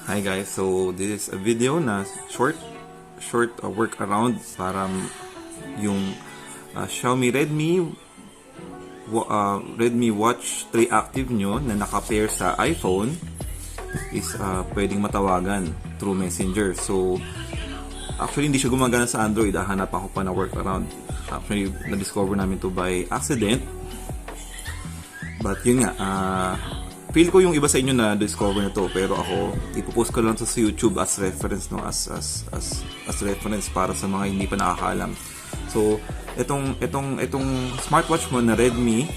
Hi guys, so this is a video na short workaround para yung Xiaomi Redmi Watch 3 Active nyo na naka-pair sa iPhone is pwedeng matawagan through Messenger. So actually hindi siya gumagana sa Android, hanap ako pa na workaround. Actually na-discover namin to by accident. But yun nga, feel ko yung iba sa inyo na discover na to, pero ako ipopost ko lang sa YouTube as reference, no, as reference para sa mga hindi pa nakakaalam. So itong smartwatch mo na Redmi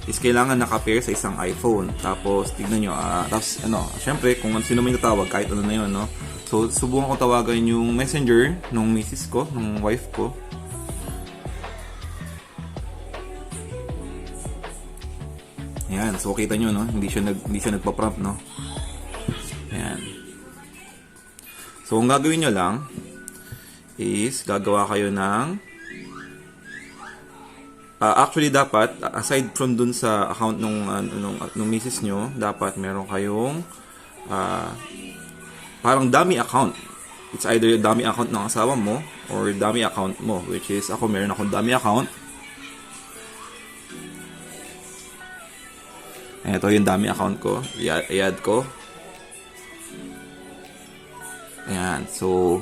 is kailangan naka-pair sa isang iPhone. Tapos tignan nyo, tapos syempre kung sino man yung tawag, kahit ano na yun, no. So subukan ko tawagan yung Messenger nung misis ko, nung wife ko. Ayan, so kita nyo, no? Hindi siya nagpa-prompt, no? Ayan. So ang gagawin nyo lang is gagawa kayo ng actually dapat aside from dun sa account nung misis nyo, dapat meron kayong parang dummy account. It's either yung dummy account ng asawa mo or dummy account mo, which is ako meron akong dummy account. Ito yung dummy account ko. I-add ko. Ayan. So,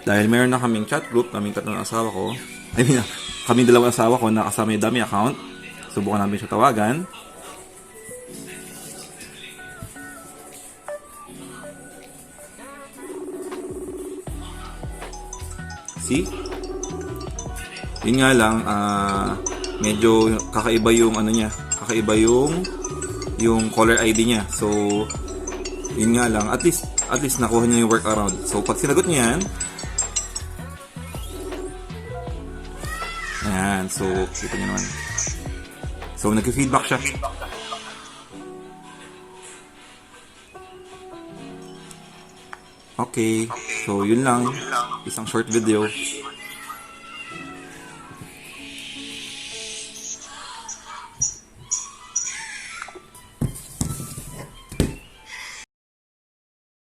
dahil meron na kaming chat group, kaming tatlong asawa ko, kaming dalawang asawa ko na kasama yung dummy account, subukan namin siya tawagan. See? Yun nga lang, medyo kakaiba yung niya. Kakaiba yung caller ID niya. So, yun nga lang. At least nakuha niya yung workaround. So, pag sinagot niya yan, ayan. So, kita niyo naman. So, nag-feedback siya. Okay. So, yun lang. Isang short video.